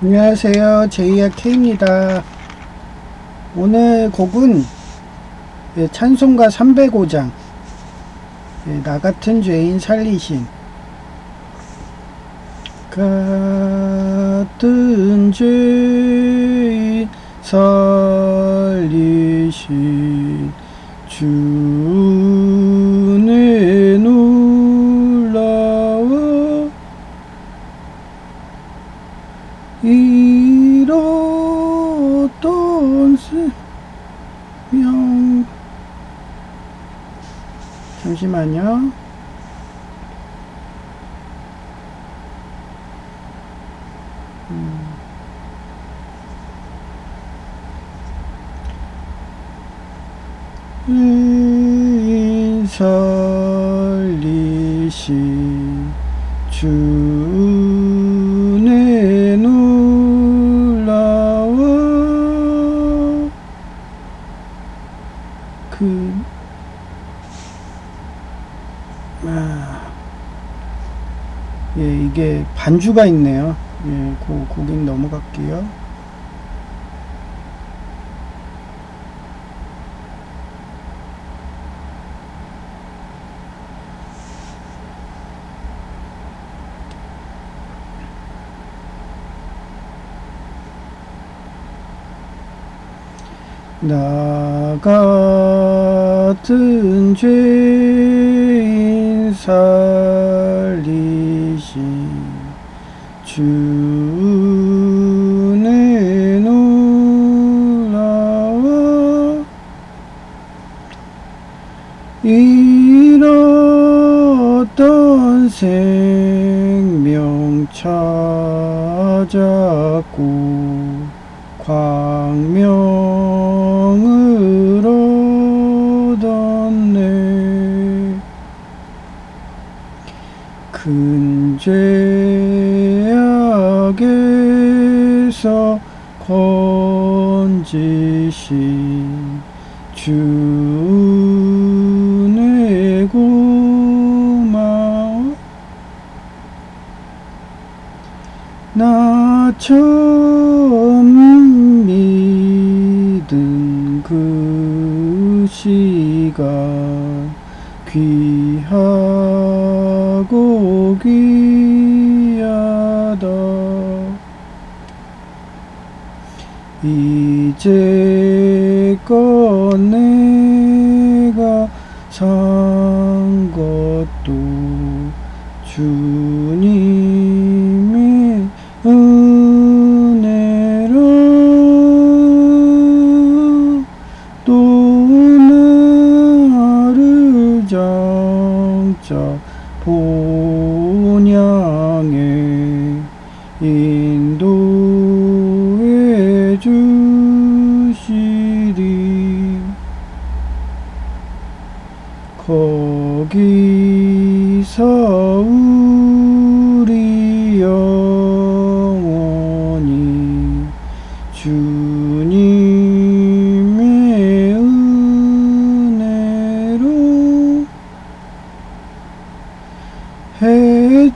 안녕하세요. 제이야 K입니다. 오늘 곡은 찬송가 305장 나 같은 죄인 살리신, 같은 죄인 살리신 주의 놀라워 이뤘던 명. 잠시만요. 살리신 주의 놀라워 이게 반주가 있네요. 곡인 넘어갈게요. 나 같은 죄인 살리신 주의 놀라워 잃었던 생명 찾았고 광명을 얻었네. 큰 죄악에서 건지신 주의 고마워. 나 처음 믿은 그 시간 귀하고 귀하다. 이제껏 내가 산 것도 주님의 은혜로 또 나를 장차 본향에 인도해 주시리. 거기서 우리 영원히 주님의 은혜로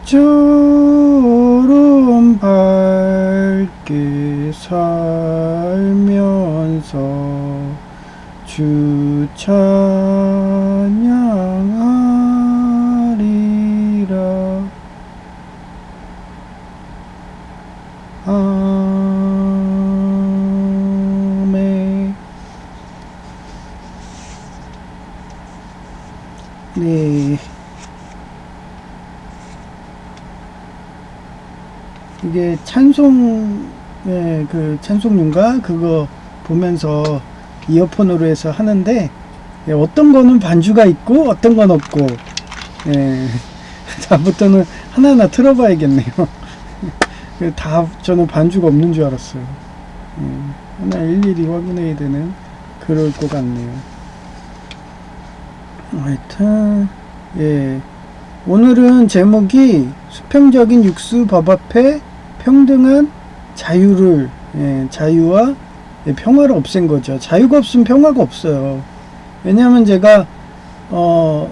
해처럼 밝게 살면서 주 찬양하리라. 아멘. 네. 이게 찬송인가? 그거 보면서 이어폰으로 해서 하는데, 어떤 거는 반주가 있고, 어떤 건 없고, 다음부터는 하나하나 틀어봐야겠네요. 저는 반주가 없는 줄 알았어요. 하나 일일이 확인해야 되는 그럴 것 같네요. 하여튼, 오늘은 제목이 수평적인 육수 법 앞에 평등한 자유를, 자유와 평화를 없앤 거죠. 자유가 없으면 평화가 없어요. 왜냐하면 제가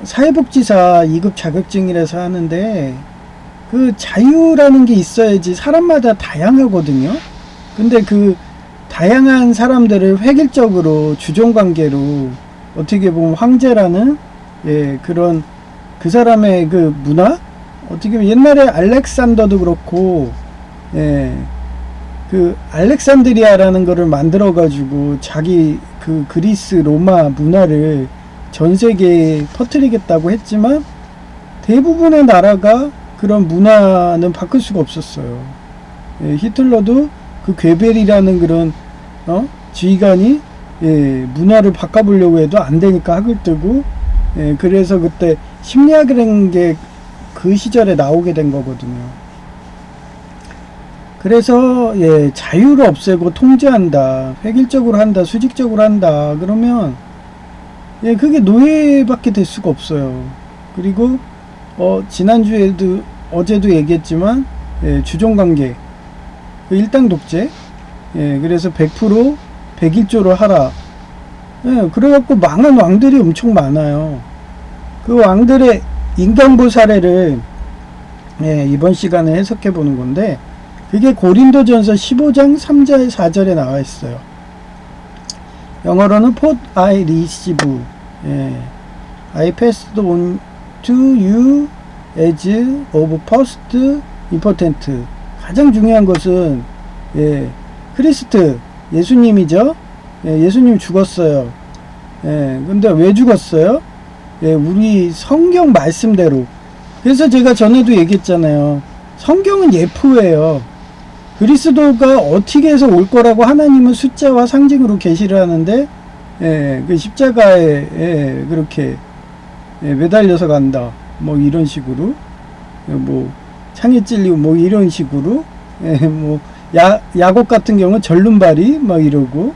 사회복지사 2급 자격증이라서 하는데 그 자유라는 게 있어야지. 사람마다 다양하거든요. 근데 그 다양한 사람들을 획일적으로 주종관계로 어떻게 보면 황제라는 그런 그 사람의 그 문화, 어떻게 보면 옛날에 알렉산더도 그렇고 그 알렉산드리아라는 거를 만들어 가지고 자기 그 그리스 로마 문화를 전 세계에 퍼뜨리겠다고 했지만 대부분의 나라가 그런 문화는 바꿀 수가 없었어요. 히틀러도 그 괴벨이라는 그런 지휘관이 문화를 바꿔보려고 해도 안 되니까 학을 뜨고 그래서 그때 심리학이라는 게 그 시절에 나오게 된 거거든요. 그래서 자유를 없애고 통제한다, 획일적으로 한다, 수직적으로 한다 그러면 그게 노예밖에 될 수가 없어요. 그리고 지난주에도 어제도 얘기했지만 주종관계, 그 일당 독재, 그래서 100% 101조로 하라. 그래갖고 망한 왕들이 엄청 많아요. 그 왕들의 인간보 사례를 이번 시간에 해석해 보는 건데, 그게 고린도전서 15장 3절 4절에 나와 있어요. 영어로는 What I receive, I passed on to you as of first important. 가장 중요한 것은 크리스트, 예수님이죠. 예수님 죽었어요. 근데 왜 죽었어요? 우리 성경 말씀대로. 그래서 제가 전에도 얘기했잖아요. 성경은 예표예요. 그리스도가 어떻게 해서 올 거라고 하나님은 숫자와 상징으로 계시를 하는데 그 십자가에 그렇게 매달려서 간다, 뭐 이런 식으로, 뭐 창에 찔리고 뭐 이런 식으로, 뭐 야곱 같은 경우는 절름발이 막 이러고,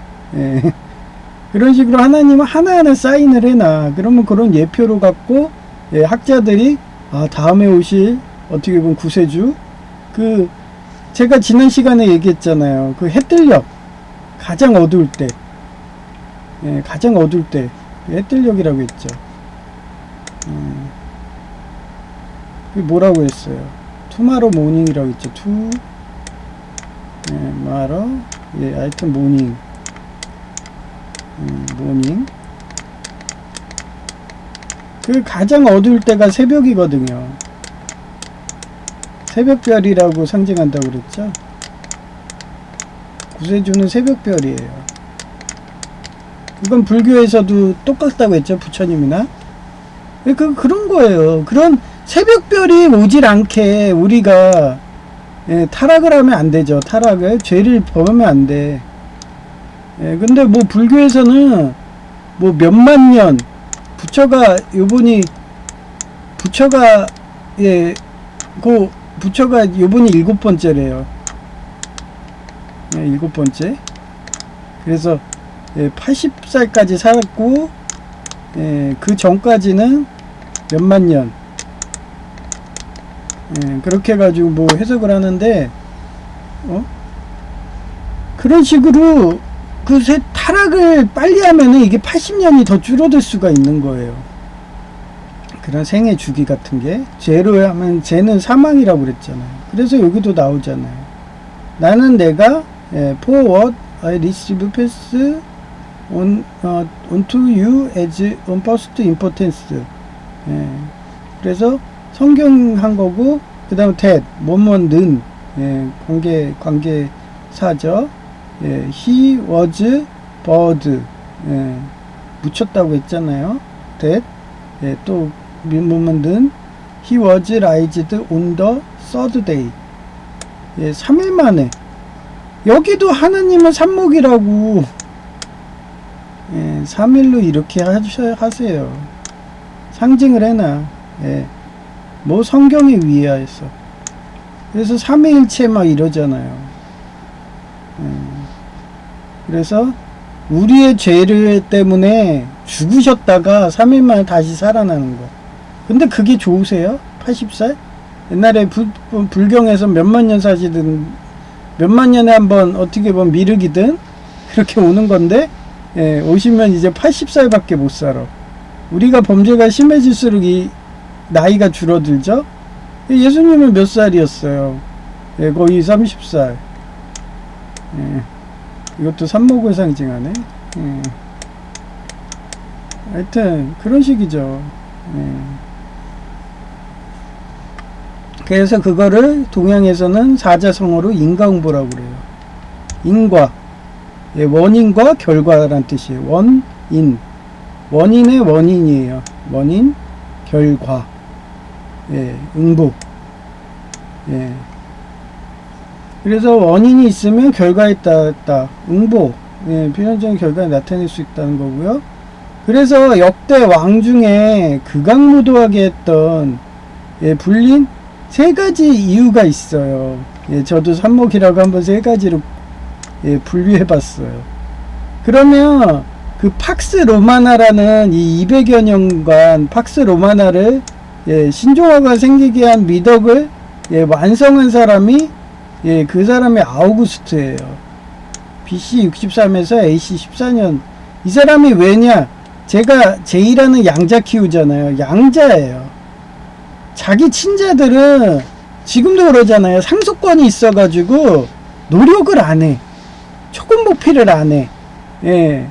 그런 식으로 하나님은 하나하나 사인을 해놔. 그러면 그런 예표로 갖고 학자들이 다음에 오실 어떻게 보면 구세주, 그 제가 지난 시간에 얘기했잖아요. 그 해뜰녘, 가장 어두울 때, 가장 어두울 때 해뜰녘이라고 했죠. 뭐라고 했어요? 투마로 모닝이라고 했죠. 마로, 하여튼 모닝, 모닝. 그 가장 어두울 때가 새벽이거든요. 새벽별이라고 상징한다고 그랬죠. 구세주는 새벽별이에요. 이건 불교에서도 똑같다고 했죠. 부처님이나. 그런 거예요. 그런 새벽별이 오질 않게 우리가 타락을 하면 안 되죠. 타락을, 죄를 범하면 안 돼. 근데 뭐 불교에서는 뭐 몇만 년, 부처가 요번이 부처가 부처가 요번이 7번째래요. 7번째. 그래서 80살까지 살았고, 그 전까지는 몇만 년. 그렇게 해가지고 뭐 해석을 하는데, 그런 식으로 그 타락을 빨리 하면은 이게 80년이 더 줄어들 수가 있는 거예요. 그런 생애 주기 같은 게. 죄로 하면 죄는 사망이라고 그랬잖아요. 그래서 여기도 나오잖아요. 나는 내가 for what I receive pass on to you as on first importance. 그래서 성경한 거고, 그 다음에 that 뭐뭐는 관계사죠. he was bird, 묻혔다고 했잖아요. that 또 뭐뭐는 he was raised on the third day. 3일 만에. 여기도 하나님은 삼목이라고 3일로 이렇게 하세요. 상징을 해놔. 뭐 성경에 의해서. 그래서 삼위일체 막 이러잖아요. 그래서 우리의 죄를 때문에 죽으셨다가 3일 만에 다시 살아나는 거. 근데 그게 좋으세요? 80살? 옛날에 불경에서 몇만 년 사시든 몇만 년에 한번 어떻게 보면 미륵이든 그렇게 오는 건데, 오시면 이제 80살밖에 못 살아. 우리가 범죄가 심해질수록 이 나이가 줄어들죠. 예수님은 몇 살이었어요? 예, 거의 30살. 예, 이것도 삽목을 상징하네. 예. 하여튼 그런 식이죠. 예. 그래서 그거를 동양에서는 사자성어로 인과응보라고 그래요. 인과, 예, 원인과 결과란 뜻이에요. 원인, 원인의 원인이에요. 원인, 결과, 예, 응보. 예. 그래서 원인이 있으면 결과에 따라 응보, 예, 필연적인 결과를 나타낼 수 있다는 거고요. 그래서 역대 왕 중에 극악무도하게 했던, 예, 불린 세 가지 이유가 있어요. 예, 저도 삽목이라고 한번 세 가지로, 예, 분류해 봤어요. 그러면 그 팍스 로마나라는 이 200여 년간 팍스 로마나를, 예, 신종화가 생기게 한 미덕을, 예, 완성한 사람이, 예, 그 사람이 아우구스트예요. BC 63에서 AC 14년. 이 사람이 왜냐? 제가 제이라는 양자 키우잖아요. 양자예요. 자기 친자들은 지금도 그러잖아요. 상속권이 있어가지고 노력을 안 해. 초급 목필을 안 해. 예.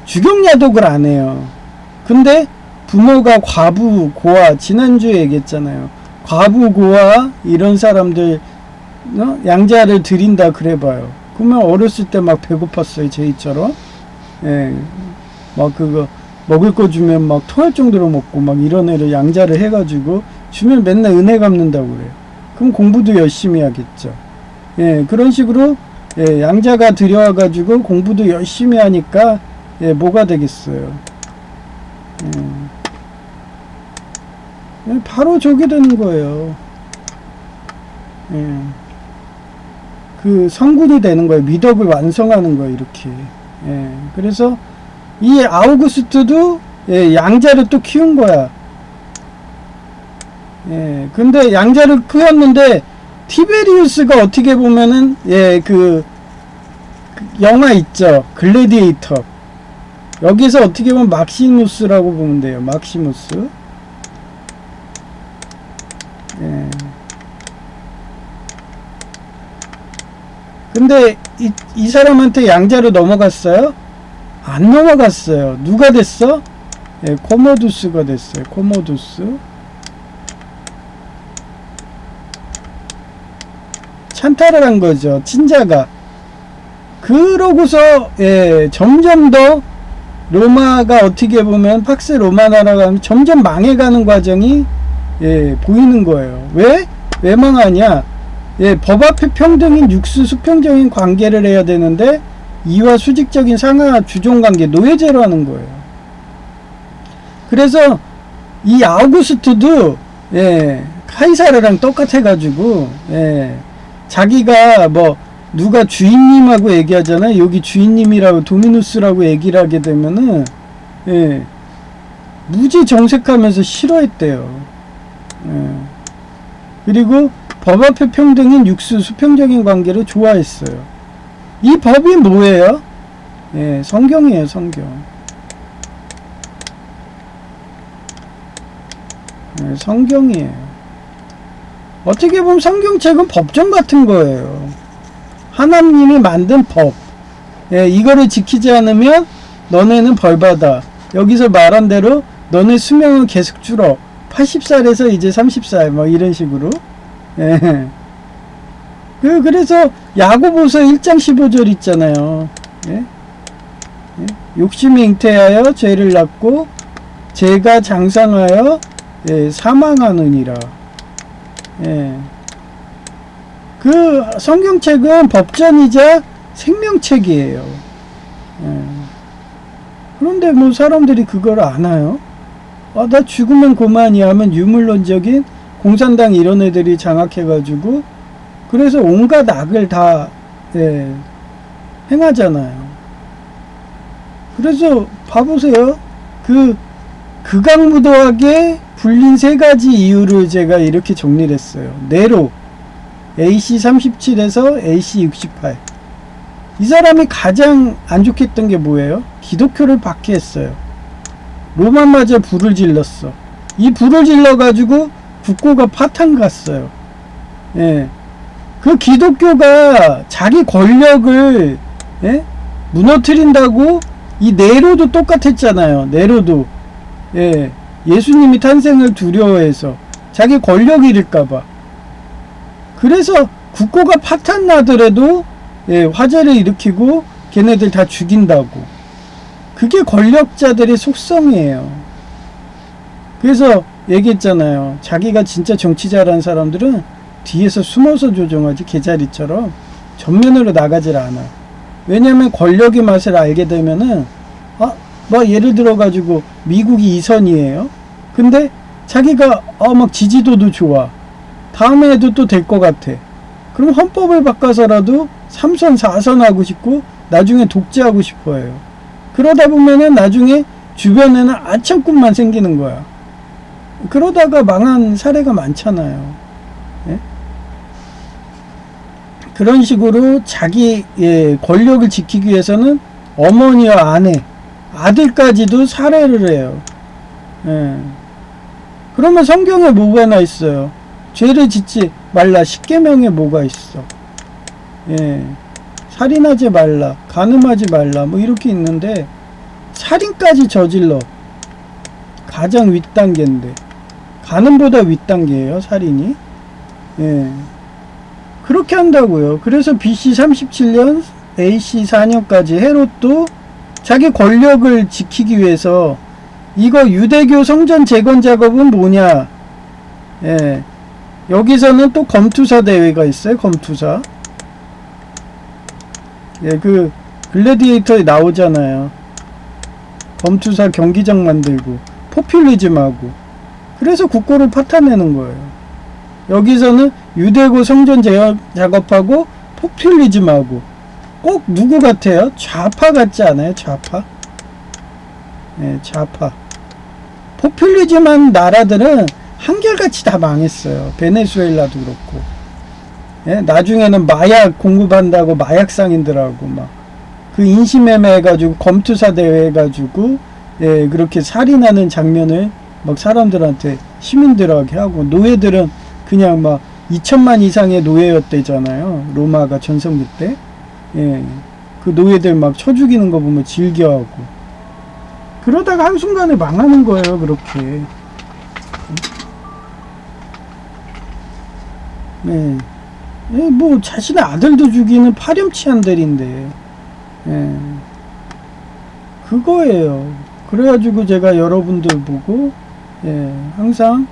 주경야독을 안 해요. 근데 부모가 과부, 고아, 지난주에 얘기했잖아요. 과부, 고아, 이런 사람들, 양자를 드린다 그래봐요. 그러면 어렸을 때 막 배고팠어요. 제이처럼. 예. 막 그거, 먹을 거 주면 막 토할 정도로 먹고 막 이런 애를 양자를 해가지고 주면 맨날 은혜 갚는다고 그래요. 그럼 공부도 열심히 하겠죠. 예, 그런 식으로, 예, 양자가 들여와가지고 공부도 열심히 하니까, 예, 뭐가 되겠어요. 예, 바로 저게 되는 거예요. 예, 그 성군이 되는 거예요. 미덕을 완성하는 거예요. 이렇게. 예, 그래서 이 아우구스트도, 예, 양자를 또 키운 거야. 예, 근데 양자를 키웠는데 티베리우스가 어떻게 보면은, 예, 그 영화 있죠. 글래디에이터. 여기서 어떻게 보면 막시무스라고 보면 돼요. 막시무스. 예. 근데 이 사람한테 양자로 넘어갔어요? 안 넘어갔어요. 누가 됐어? 예, 코모두스가 됐어요. 코모두스. 찬탈을 한 거죠. 친자가. 그러고서, 예, 점점 더 로마가 어떻게 보면 팍스 로마나라가 하면 점점 망해가는 과정이, 예, 보이는 거예요. 왜 망하냐? 예, 법 앞에 평등인 육수 수평적인 관계를 해야 되는데 이와 수직적인 상하 주종 관계 노예제로 하는 거예요. 그래서 이 아우구스트도, 예, 카이사르랑 똑같아가지고, 예, 자기가 뭐 누가 주인님하고 얘기하잖아요. 여기 주인님이라고 도미누스라고 얘기를 하게 되면은, 예, 무지 정색하면서 싫어했대요. 예. 그리고 법 앞에 평등인 육수 수평적인 관계를 좋아했어요. 이 법이 뭐예요? 예, 성경이에요. 성경. 예, 성경이에요. 어떻게 보면 성경책은 법정 같은 거예요. 하나님이 만든 법. 예, 이거를 지키지 않으면 너네는 벌받아. 여기서 말한 대로 너네 수명은 계속 줄어. 80살에서 이제 30살 뭐 이런 식으로. 예. 그래서 야고보서 1장 15절 있잖아요. 예? 예? 욕심이 잉태하여 죄를 낳고 죄가 장상하여, 예, 사망하느니라. 예. 그 성경책은 법전이자 생명책이에요. 예. 그런데 뭐 사람들이 그걸 아나요? 아, 나 죽으면 그만이야 하면 유물론적인 공산당 이런 애들이 장악해가지고 그래서 온갖 악을 다, 예, 행하잖아요. 그래서 봐보세요. 그 극악무도하게 불린 세 가지 이유를 제가 이렇게 정리를 했어요. 네로 AC 37에서 AC 68. 이 사람이 가장 안 좋게 했던 게 뭐예요? 기독교를 박해했어요. 로마마저 불을 질렀어. 이 불을 질러가지고 국고가 파탄 갔어요. 예. 그 기독교가 자기 권력을, 예? 무너뜨린다고 이 네로도 똑같았잖아요. 네로도. 예. 예수님이 탄생을 두려워해서 자기 권력 잃을까봐. 그래서 국고가 파탄 나더라도, 예, 화재를 일으키고 걔네들 다 죽인다고. 그게 권력자들의 속성이에요. 그래서 얘기했잖아요. 자기가 진짜 정치 잘하는 사람들은 뒤에서 숨어서 조종하지, 개자리처럼 전면으로 나가질 않아. 왜냐면 권력의 맛을 알게 되면은, 뭐 예를 들어 가지고 미국이 2선이에요. 근데 자기가 막 지지도도 좋아. 다음에도 또 될 것 같아. 그럼 헌법을 바꿔서라도 3선 4선 하고 싶고 나중에 독재하고 싶어해요. 그러다 보면은 나중에 주변에는 아첨꾼만 생기는 거야. 그러다가 망한 사례가 많잖아요. 예? 그런 식으로 자기, 예, 권력을 지키기 위해서는 어머니와 아내, 아들까지도 살해를 해요. 예. 그러면 성경에 뭐가 나 있어요? 죄를 짓지 말라. 십계명에 뭐가 있어? 예. 살인하지 말라, 간음하지 말라, 뭐 이렇게 있는데 살인까지 저질러. 가장 윗단계인데 간음보다 윗단계예요, 살인이. 예. 그렇게 한다고요. 그래서 BC 37년, AC 4년까지 헤롯도 자기 권력을 지키기 위해서 이거 유대교 성전 재건 작업은 뭐냐? 예. 여기서는 또 검투사 대회가 있어요. 검투사. 예, 그 글래디에이터에 나오잖아요. 검투사 경기장 만들고 포퓰리즘하고. 그래서 국고를 파탄내는 거예요. 여기서는 유대교 성전 재건 작업하고 포퓰리즘하고. 꼭 누구 같아요? 좌파 같지 않아요? 좌파? 예, 좌파. 포퓰리즘한 나라들은 한결같이 다 망했어요. 베네수엘라도 그렇고. 예, 나중에는 마약 공급한다고 마약 상인들하고 막 그 인신매매 해가지고 검투사 대회 해가지고, 예, 그렇게 살인하는 장면을 막 사람들한테, 시민들에게 하고, 노예들은 그냥 막 2천만 이상의 노예였대잖아요. 로마가 전성기 때. 예, 그 노예들 막 쳐 죽이는 거 보면 즐겨하고. 그러다가 한순간에 망하는 거예요, 그렇게. 네. 예, 뭐 자신의 아들도 죽이는 파렴치한들인데, 예, 그거예요. 그래가지고 제가 여러분들 보고, 예, 항상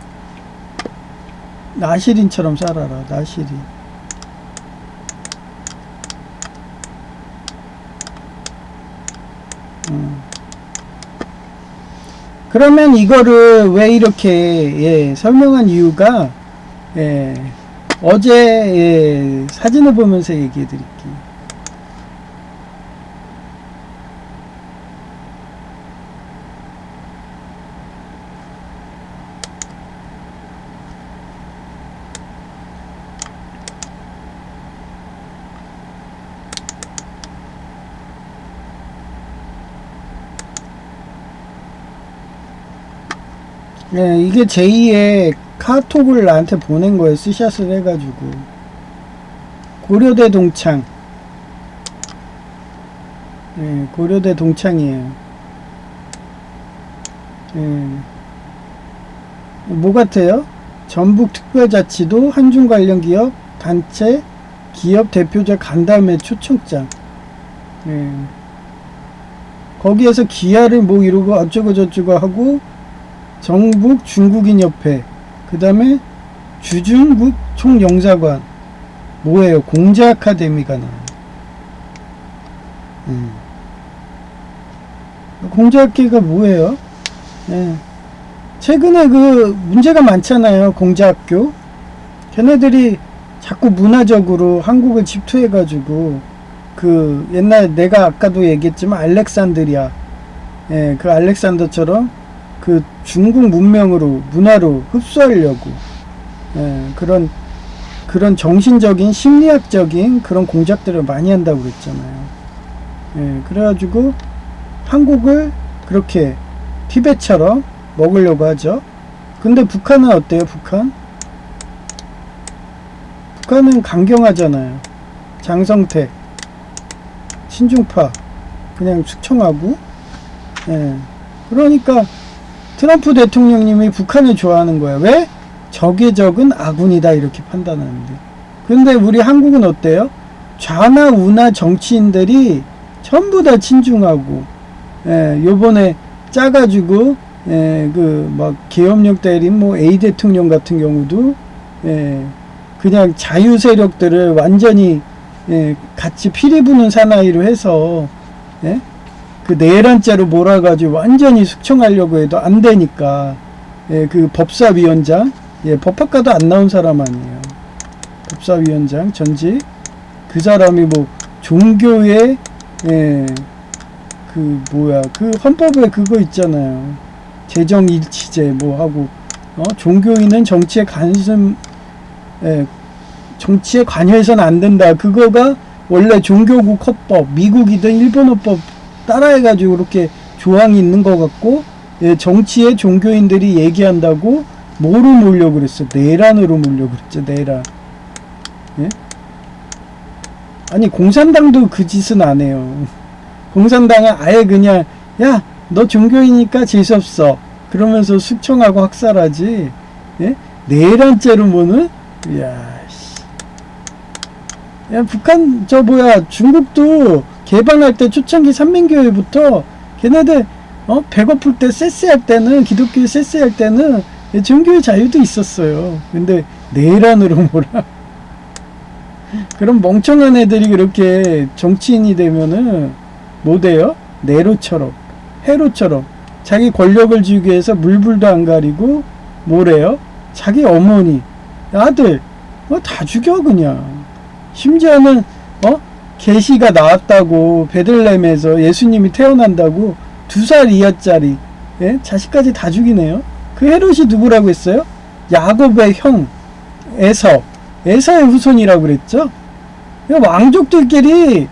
나시린처럼 살아라. 나시린. 그러면 이거를 왜 이렇게, 예, 설명한 이유가, 예, 어제, 예, 사진을 보면서 얘기해 드릴게요. 네, 이게 제2의 카톡을 나한테 보낸 거예요. 스샷을 해가지고. 고려대 동창. 네, 고려대 동창이에요. 네. 뭐 같아요? 전북특별자치도 한중 관련 기업, 단체, 기업 대표자 간담회 초청장. 네. 거기에서 기아를 뭐 이러고 어쩌고 저쩌고 하고, 정북 중국인협회, 그 다음에 주중국 총영사관. 뭐예요? 공자 아카데미가 나와요. 공자학계가 뭐예요? 예. 최근에 그 문제가 많잖아요. 공자학교. 걔네들이 자꾸 문화적으로 한국을 집투해가지고 그 옛날 내가 아까도 얘기했지만 알렉산드리아, 예, 그 알렉산더처럼 그 중국 문명으로 문화로 흡수하려고, 예, 그런 정신적인 심리학적인 그런 공작들을 많이 한다고 그랬잖아요. 예, 그래가지고 한국을 그렇게 티벳처럼 먹으려고 하죠. 근데 북한은 어때요? 북한 북한은 강경하잖아요. 장성택 친중파 그냥 숙청하고. 예. 그러니까 트럼프 대통령님이 북한을 좋아하는 거야. 왜? 적의 적은 아군이다 이렇게 판단하는데. 근데 우리 한국은 어때요? 좌나 우나 정치인들이 전부 다 친중하고, 예, 요번에 짜가지고, 예, 막 계엄령 때린 A 대통령 같은 경우도, 예, 그냥 자유 세력들을 완전히, 예, 같이 피리 부는 사나이로 해서, 예, 내란죄로 몰아가지고 완전히 숙청하려고 해도 안 되니까, 예, 법사위원장, 예, 법학과도 안 나온 사람 아니에요. 법사위원장 전직. 그 사람이 종교의, 예, 헌법에 그거 있잖아요. 재정일치제 하고, 종교인은 정치에 예, 정치에 관여해서는 안 된다. 그거가 원래 종교국 헌법, 미국이든 일본 헌법 따라해가지고 이렇게 조항이 있는 것 같고, 예, 정치에 종교인들이 얘기한다고 뭐로 몰려고 그랬어? 내란으로 몰려고 그랬죠. 내란. 예? 아니 공산당도 그 짓은 안 해요. 공산당은 아예 그냥 야 너 종교이니까 재수없어 그러면서 숙청하고 학살하지. 예? 내란죄로 뭐는? 야 북한 중국도 개방할 때 초창기 삼민교회부터 걔네들 배고플 때 쎄쎄할 때는 기독교 쎄쎄할 때는 종교의 자유도 있었어요. 근데 내란으로 뭐라? 그럼 멍청한 애들이 그렇게 정치인이 되면은 뭐 돼요? 네로처럼, 헤로처럼 자기 권력을 주기 위해서 물불도 안 가리고 뭐래요? 자기 어머니, 아들 다 죽여 그냥. 심지어는 계시가 나왔다고 베들레헴에서 예수님이 태어난다고 2살 이하짜리, 예? 자식까지 다 죽이네요. 그 헤롯이 누구라고 했어요? 야곱의 형 에서의 후손이라고 그랬죠. 왕족들끼리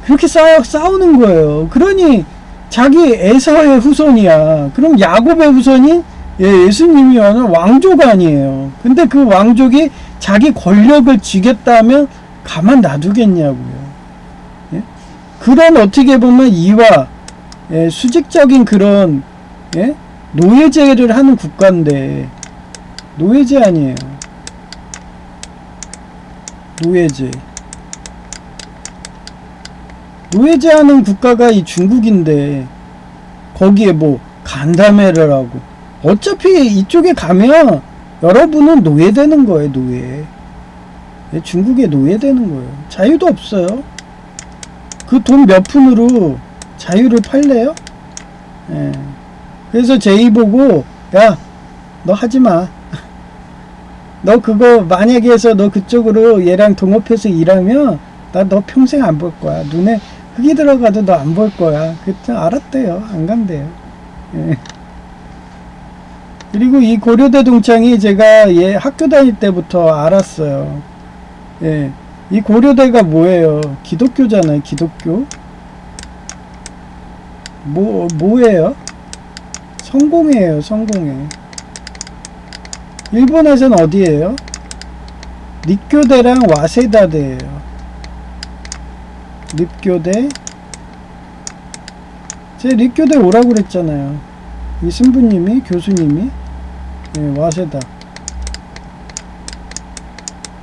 그렇게 싸우는 거예요. 그러니 자기 에서의 후손이야. 그럼 야곱의 후손이 예수님이 왕족 아니에요. 근데 그 왕족이 자기 권력을 쥐겠다면 가만 놔두겠냐고요. 예? 그런 어떻게 보면 이와 수직적인 그런 노예제를 하는 국가인데 노예제 아니에요. 노예제하는 국가가 이 중국인데 거기에 간담회를 하고 어차피 이쪽에 가면 여러분은 노예되는 거예요. 노예. 중국에 노예되는 거예요. 자유도 없어요. 그 돈 몇 푼으로 자유를 팔래요? 예. 그래서 제이 보고 야 너 하지마. 너 그거 만약에 해서 너 그쪽으로 얘랑 동업해서 일하면 나 너 평생 안 볼 거야. 눈에 흙이 들어가도 너 안 볼 거야. 그때 알았대요. 안 간대요. 예. 그리고 이 고려대 동창이 제가 학교 다닐 때부터 알았어요. 예. 이 고려대가 뭐예요? 기독교잖아요. 기독교. 뭐예요? 성공회예요. 성공회. 일본에서는 어디예요? 립교대랑 와세다대예요. 립교대. 제 립교대 오라고 그랬잖아요. 이 신부님이, 교수님이. 예, 와세다.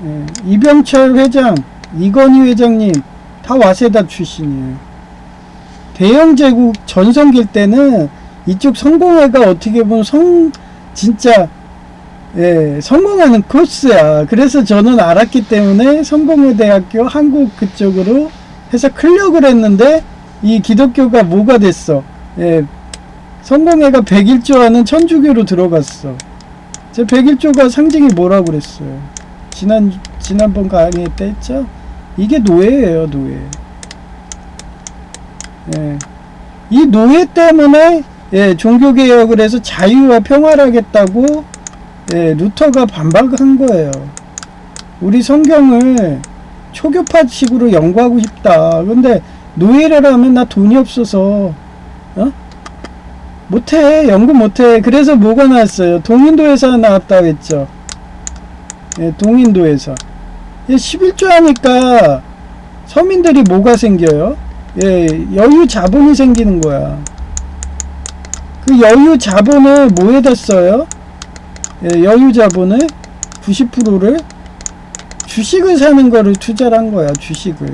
예, 이병철 회장, 이건희 회장님 다 와세다 출신이에요. 대영제국 전성기일 때는 이쪽 성공회가 어떻게 보면 진짜 성공하는 코스야. 그래서 저는 알았기 때문에 성공회대학교 한국 그쪽으로 해서 클력을 했는데 이 기독교가 뭐가 됐어? 성공회가 101조하는 천주교로 들어갔어. 제 101조가 상징이 뭐라고 그랬어요? 지난번 강의 때 했죠? 이게 노예예요, 노예. 이 노예 때문에 종교개혁을 해서 자유와 평화를 하겠다고 루터가 반박한 거예요. 우리 성경을 초교파식으로 연구하고 싶다. 근데 노예를 하면 나 돈이 없어서 못해. 연구 못해. 그래서 뭐가 나왔어요? 동인도에서 나왔다고 했죠. 동인도에서. 11조 하니까 서민들이 뭐가 생겨요? 예, 여유 자본이 생기는 거야. 그 여유 자본을 뭐에다 써요? 예, 여유 자본을 90%를 주식을 사는 거를 투자를 한 거야, 주식을.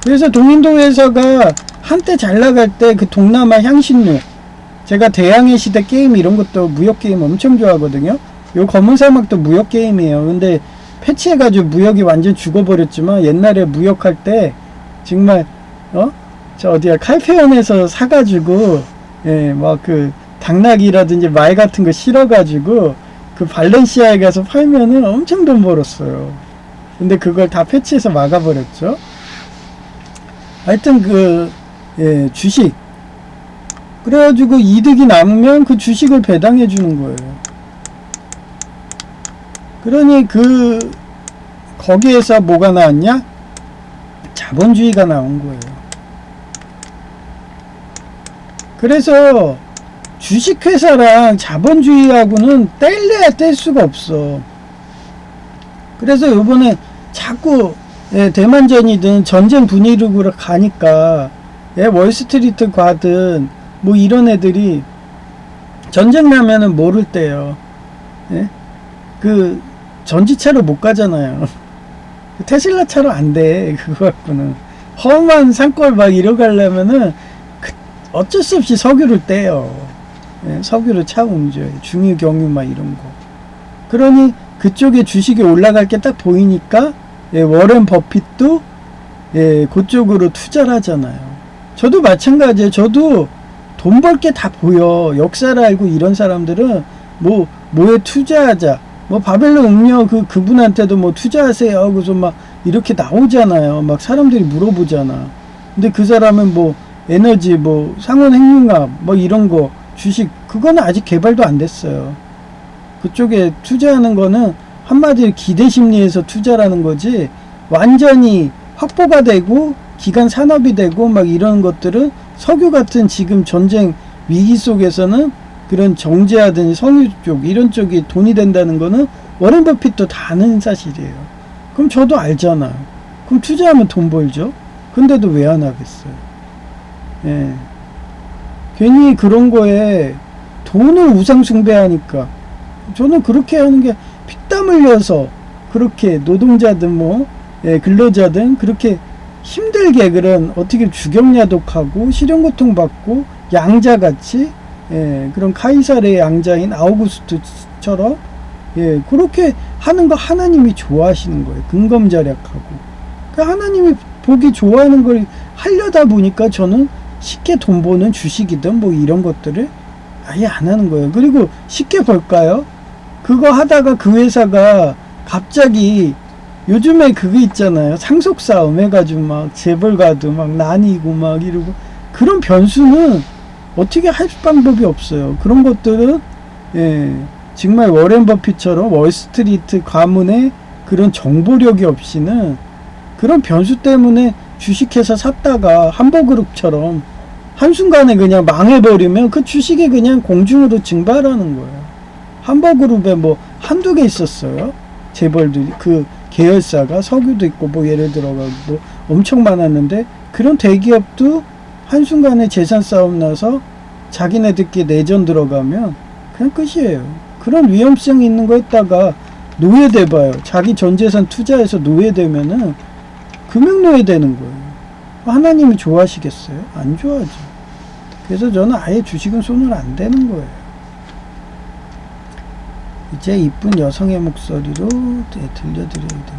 그래서 동인도 회사가 한때 잘 나갈 때 그 동남아 향신료, 제가 대항해 시대 게임 이런 것도 무역 게임 엄청 좋아하거든요. 요 검은 사막도 무역 게임이에요. 근데 패치해가지고 무역이 완전 죽어버렸지만 옛날에 무역할 때 정말 저 어디야 칼페온에서 사가지고 예, 막 그 당나귀라든지 말 같은 거 실어가지고 그 발렌시아에 가서 팔면은 엄청 돈 벌었어요. 근데 그걸 다 패치해서 막아버렸죠. 하여튼 예, 주식. 그래가지고 이득이 남으면 그 주식을 배당해 주는 거예요. 그러니 거기에서 뭐가 나왔냐? 자본주의가 나온 거예요. 그래서 주식회사랑 자본주의하고는 뗄래야 뗄 수가 없어. 그래서 요번에 자꾸 예, 대만전이든 전쟁 분위기로 가니까 예, 월스트리트 가든 뭐 이런 애들이 전쟁 나면은 뭐를 떼요. 예? 그 전지차로 못 가잖아요. 테슬라 차로 안 돼. 그거 갖고는 험한 산골 막 이러 가려면은 어쩔 수 없이 석유를 떼요. 예, 석유를 차 옮겨요. 중유 경유 막 이런 거. 그러니 그쪽에 주식이 올라갈 게 딱 보이니까 예, 워렌 버핏도 예, 그쪽으로 투자를 하잖아요. 저도 마찬가지예요. 저도 돈 벌 게 다 보여. 역사를 알고 이런 사람들은 뭐에 투자하자. 뭐 바벨론 음료 그분한테도 뭐 투자하세요 하고서 막 이렇게 나오잖아요. 막 사람들이 물어보잖아. 근데 그 사람은 뭐 에너지 뭐 상온핵융합 뭐 이런 거 주식 그거는 아직 개발도 안 됐어요. 그쪽에 투자하는 거는 한마디로 기대심리에서 투자라는 거지 완전히 확보가 되고 기간 산업이 되고 막 이런 것들은 석유 같은 지금 전쟁 위기 속에서는 그런 정제하든 석유 쪽 이런 쪽이 돈이 된다는 거는 워렌 버핏도 다 아는 사실이에요. 그럼 저도 알잖아요. 그럼 투자하면 돈 벌죠. 근데도 왜 안 하겠어요. 예. 괜히 그런 거에 돈을 우상숭배하니까 저는 그렇게 하는 게 피땀 흘려서 그렇게 노동자든 뭐 예, 근로자든 그렇게 힘들게 그런 어떻게 주경야독하고 실형고통받고 양자같이 예, 그런 카이사르의 양자인 아우구스투스처럼 예, 그렇게 하는 거 하나님이 좋아하시는 거예요. 근검절약하고. 그러니까 하나님이 보기 좋아하는 걸 하려다 보니까 저는 쉽게 돈 버는 주식이든 뭐 이런 것들을 아예 안 하는 거예요. 그리고 쉽게 벌까요? 그거 하다가 그 회사가 갑자기 요즘에 그거 있잖아요. 상속싸움 해가지고 막 재벌 가도 막 나뉘고 막 이러고 그런 변수는 어떻게 할 방법이 없어요. 그런 것들은 예, 정말 워렌 버핏처럼 월스트리트 가문의 그런 정보력이 없이는 그런 변수 때문에 주식회사 샀다가 함버그룹처럼 한순간에 그냥 망해버리면 그 주식이 그냥 공중으로 증발하는 거예요. 함버그룹에 뭐 한두 개 있었어요. 재벌들이 그 계열사가 석유도 있고 뭐 예를 들어가고 뭐 엄청 많았는데 그런 대기업도 한순간에 재산 싸움 나서 자기네들끼리 내전 들어가면 그냥 끝이에요. 그런 위험성이 있는 거 했다가 노예돼봐요. 자기 전재산 투자해서 노예되면은 금융노예 되는 거예요. 하나님이 좋아하시겠어요? 안 좋아하죠. 그래서 저는 아예 주식은 손을 안 대는 거예요. 이제 이쁜 여성의 목소리로 들려드려야 됩니다.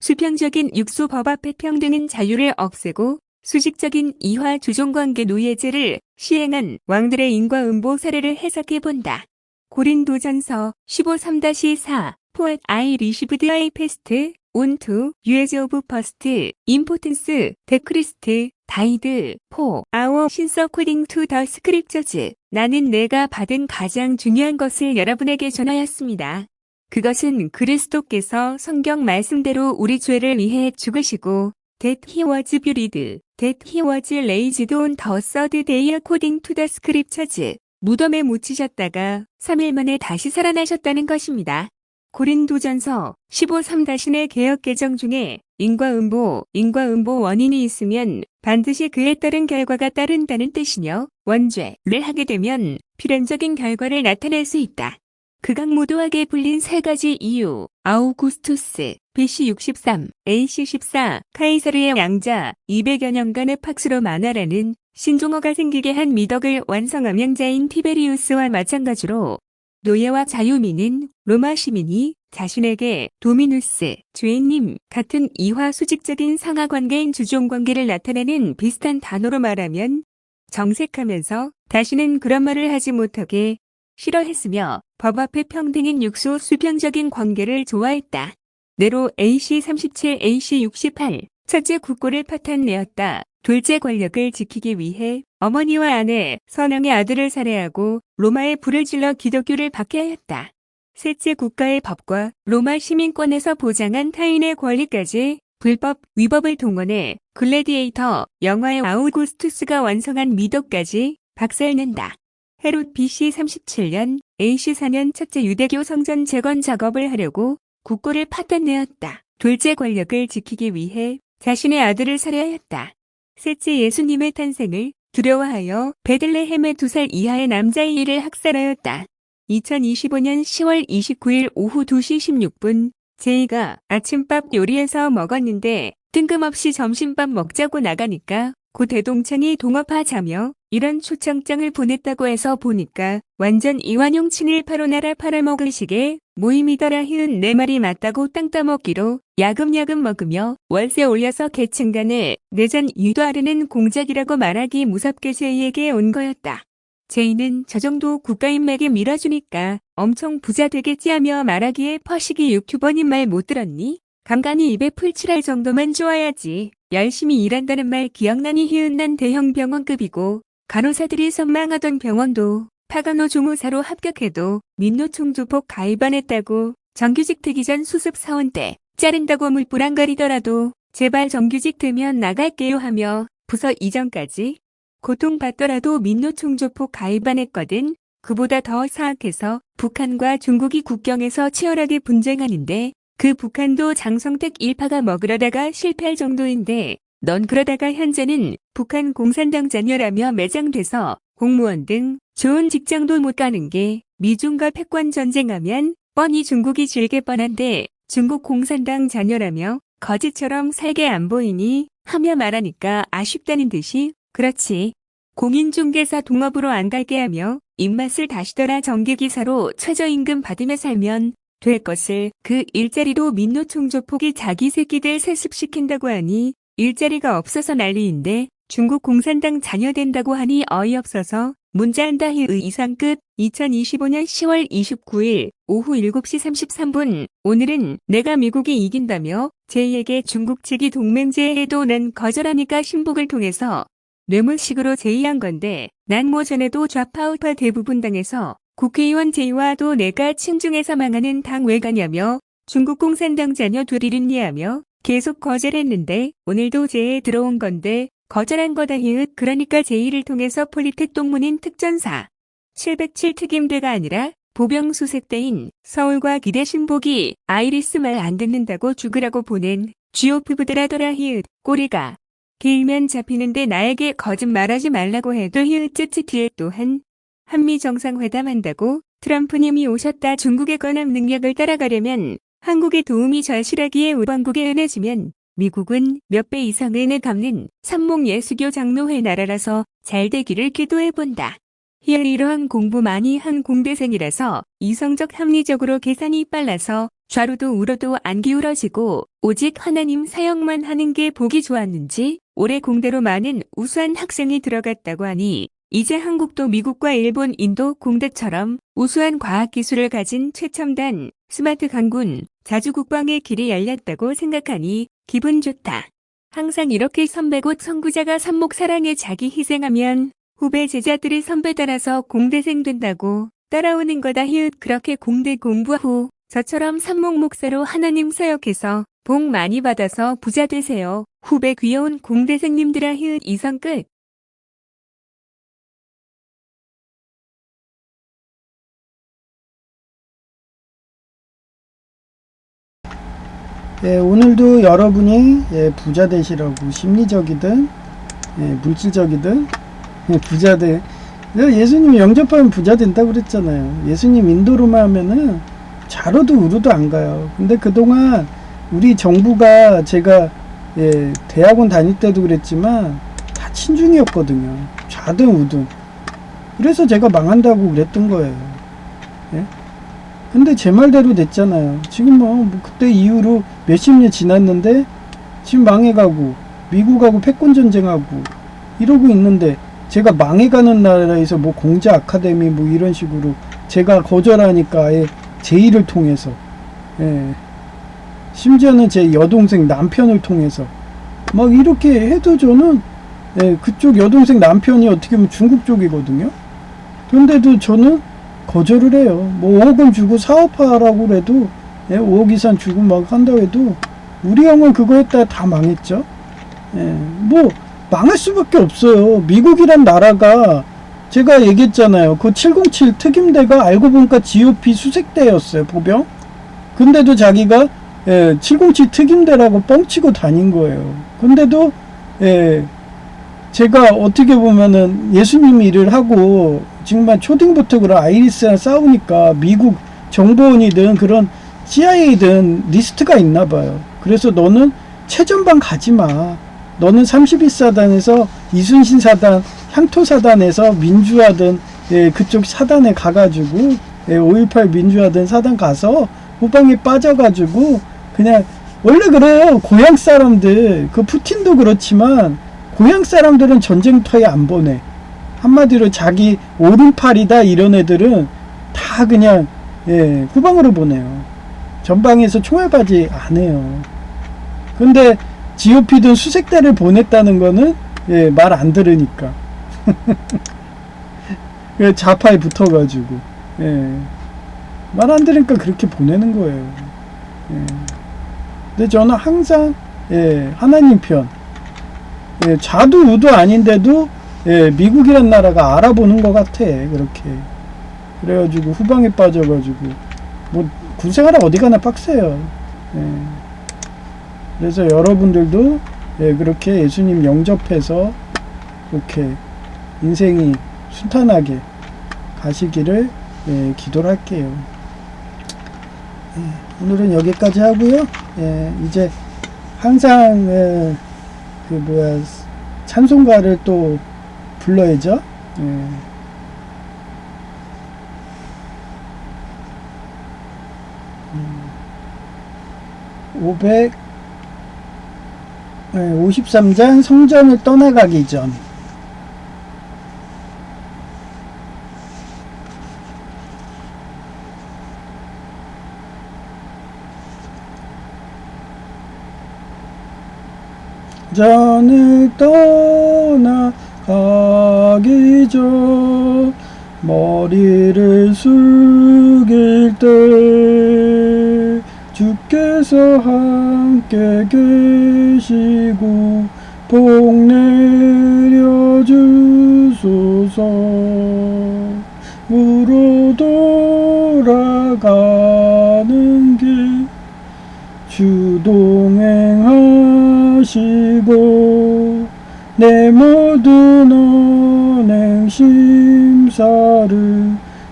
수평적인 육수 법 앞의 평등은 자유를 없애고 수직적인 이화 주종관계 노예제를 시행한 왕들의 인과응보 사례를 해석해본다. 고린도전서 15:3-4 Poet I received I passed on to usage of first importance that Christ died for our sins according to the scriptures. 나는 내가 받은 가장 중요한 것을 여러분에게 전하였습니다. 그것은 그리스도께서 성경 말씀대로 우리 죄를 위해 죽으시고 that he was buried, that he was raised on the third day according to the scriptures. 무덤에 묻히셨다가 3일 만에 다시 살아나셨다는 것입니다. 고린도전서 15:3-4 개역 개정 중에 인과응보 원인이 있으면 반드시 그에 따른 결과가 따른다는 뜻이며 원죄를 하게 되면 필연적인 결과를 나타낼 수 있다. 극악무도하게 불린 세 가지 이유. 아우구스투스, BC 63, AC 14, 카이사르의 양자, 200여 년간의 팍스로 만화라는 신종어가 생기게 한 미덕을 완성한 명자인 티베리우스와 마찬가지로 노예와 자유민은 로마 시민이 자신에게 도미누스, 주인님 같은 이화 수직적인 상하관계인 주종관계를 나타내는 비슷한 단어로 말하면 정색하면서 다시는 그런 말을 하지 못하게 싫어했으며 법 앞에 평등인 육수 수평적인 관계를 좋아했다. 내로 AC 37, AC 68 첫째 국고를 파탄내었다. 둘째 권력을 지키기 위해 어머니와 아내, 선왕의 아들을 살해하고 로마에 불을 질러 기독교를 박해하였다. 셋째 국가의 법과 로마 시민권에서 보장한 타인의 권리까지 불법, 위법을 동원해 글래디에이터 영화의 아우구스투스가 완성한 미덕까지 박살낸다. 헤롯 BC 37년, AC 4년 첫째 유대교 성전 재건 작업을 하려고 국고를 파탄내었다. 둘째 권력을 지키기 위해 자신의 아들을 살해하였다. 셋째 예수님의 탄생을 두려워하여 베들레헴의 2살 이하의 남자아이를 학살하였다. 2025년 10월 29일 오후 2시 16분 제이가 아침밥 요리해서 먹었는데 뜬금없이 점심밥 먹자고 나가니까 고 대동창이 동업하자며 이런 초청장을 보냈다고 해서 보니까 완전 이완용 친일파로 나라 팔아먹으시게 모임이더라. 히읗 내 말이 맞다고 땅 따먹기로 야금야금 먹으며 월세 올려서 계층 간에 내전 유도하려는 공작이라고 말하기 무섭게 제이에게 온 거였다. 제이는 저 정도 국가인맥에 밀어주니까 엄청 부자 되겠지 하며 말하기에 퍼시기 유튜버님 말 못 들었니? 간간히 입에 풀칠할 정도만 좋아야지. 열심히 일한다는 말 기억나니? 히읗 난 대형 병원급이고 간호사들이 선망하던 병원도 파간호 종호사로 합격해도 민노총조폭 가입 안 했다고 정규직 되기 전 수습 사원 때 자른다고 물불안거리더라도 제발 정규직 되면 나갈게요 하며 부서 이전까지 고통받더라도 민노총조폭 가입 안 했거든. 그보다 더 사악해서 북한과 중국이 국경에서 치열하게 분쟁하는데 그 북한도 장성택 일파가 먹으려다가 실패할 정도인데 넌 그러다가 현재는 북한 공산당 자녀라며 매장돼서 공무원 등 좋은 직장도 못 가는 게 미중과 패권 전쟁하면 뻔히 중국이 질게 뻔한데 중국 공산당 자녀라며 거지처럼 살게 안 보이니 하며 말하니까 아쉽다는 듯이 그렇지. 공인중개사 동업으로 안 갈게 하며 입맛을 다시더라. 정규기사로 최저임금 받으며 살면 될 것을 그 일자리도 민노총조폭이 자기 새끼들 세습시킨다고 하니 일자리가 없어서 난리인데 중국 공산당 자녀 된다고 하니 어이없어서 문자한다. 이상 끝. 2025년 10월 29일 오후 7시 33분 오늘은 내가 미국이 이긴다며 제이에게 중국 측이 동맹제해도 난 거절하니까 신복을 통해서 뇌물식으로 제의한 건데 난 뭐 전에도 좌파우파 대부분 당에서 국회의원 제의와도 내가 친중에서 망하는 당 왜 가냐며 중국 공산당 자녀 되리겠냐며 계속 거절했는데 오늘도 제에 들어온 건데 거절한 거다. 히읗 그러니까 제의를 통해서 폴리텍 동문인 특전사 707 특임대가 아니라 보병수색대인 서울과 기대 신복이 아이리스 말 안 듣는다고 죽으라고 보낸 GOP부들하더라. 히읗 꼬리가 길면 잡히는데 나에게 거짓말하지 말라고 해도 히읗 쯔쯔 뒤에 또한 한미 정상회담 한다고 트럼프님이 오셨다. 중국의 건합 능력을 따라가려면 한국의 도움이 절실하기에 우방국에 은혜지면 미국은 몇 배 이상 은혜 갚는 삼목 예수교 장로회 나라라서 잘 되기를 기도해본다. 이러한 공부 많이 한 공대생이라서 이성적 합리적으로 계산이 빨라서 좌로도 우로도 안 기울어지고 오직 하나님 사역만 하는 게 보기 좋았는지 올해 공대로 많은 우수한 학생이 들어갔다고 하니 이제 한국도 미국과 일본, 인도 공대처럼 우수한 과학기술을 가진 최첨단 스마트 강군 자주국방의 길이 열렸다고 생각하니 기분 좋다. 항상 이렇게 선배 곧 선구자가 선목 사랑에 자기 희생하면 후배 제자들이 선배 따라서 공대생 된다고 따라오는 거다. 히읗 그렇게 공대 공부 후 저처럼 선목 목사로 하나님 사역해서 복 많이 받아서 부자 되세요. 후배 귀여운 공대생님들아. 히읗 이성 끝. 예, 오늘도 여러분이 부자 되시라고 심리적이든 물질적이든 부자 돼. 예수님 영접하면 부자 된다고 그랬잖아요. 예수님 인도로만 하면은 좌로도 우로도 안 가요. 근데 그동안 우리 정부가 제가 대학원 다닐 때도 그랬지만 다 친중이었거든요. 좌든 우든. 그래서 제가 망한다고 그랬던 거예요. 예? 근데 제 말대로 됐잖아요. 지금 뭐 그때 이후로 몇십 년 지났는데 지금 망해가고 미국하고 패권 전쟁하고 이러고 있는데 제가 망해가는 나라에서 뭐 공자 아카데미 뭐 이런 식으로 제가 거절하니까 아예 제2를 통해서 심지어는 제 여동생 남편을 통해서 막 이렇게 해도 저는 그쪽 여동생 남편이 어떻게 보면 중국 쪽이거든요. 그런데도 저는 거절을 해요. 뭐 5억은 주고 사업하라고 그래도 5억 이상 주고 막 한다고 해도 우리 형은 그거 했다가 다 망했죠. 뭐 망할 수밖에 없어요. 미국이란 나라가 제가 얘기했잖아요. 그 707 특임대가 알고 보니까 GOP 수색대였어요. 보병. 근데도 자기가 707 특임대라고 뻥치고 다닌 거예요. 근데도 제가 어떻게 보면은 예수님 일을 하고 정말 초딩부터 그런 아이리스랑 싸우니까 미국 정보원이든 그런 CIA든 리스트가 있나 봐요. 그래서 너는 최전방 가지 마. 너는 31사단에서 이순신 사단, 향토 사단에서 민주화든 그쪽 사단에 가가지고 5.18 민주화든 사단 가서 후방에 빠져가지고 그냥 원래 그래요. 고향 사람들 그 푸틴도 그렇지만 고향 사람들은 전쟁터에 안 보내. 한마디로 자기 오른팔이다 이런 애들은 다 그냥 후방으로 보내요. 전방에서 총알바지 안 해요. 근데 GOP든 수색대를 보냈다는 거는 말 안 들으니까 좌파에 붙어가지고 말 안 들으니까 그렇게 보내는 거예요. 근데 저는 항상 하나님 편 좌도 우도 아닌데도 미국이란 나라가 알아보는 것 같아. 그렇게 그래가지고 후방에 빠져가지고 뭐 군생활 어디 가나 빡세요. 그래서 여러분들도 그렇게 예수님 영접해서 이렇게 인생이 순탄하게 가시기를 기도를 할게요. 오늘은 여기까지 하고요. 이제 항상 찬송가를 또 불러야죠. 53장 성전을 떠나가기 전. 전을 떠나가기 전 머리를 숙일 때 주께서 함께 계시고 복 내려 주소서. 무로 돌아가는 길 주 동행하시고 내 모든 언행 심사를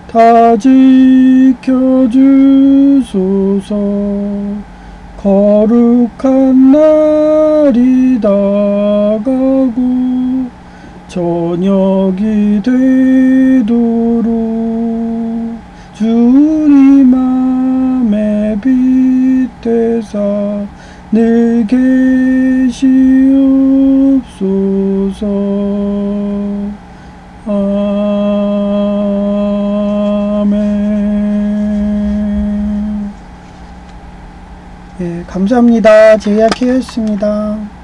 다 지켜주소서. 거룩한 날이 다가고 저녁이 되도록 주님 맘에 빛 곁에서 늘 계시옵소서. 아멘. 예, 감사합니다. 제이아케이였습니다.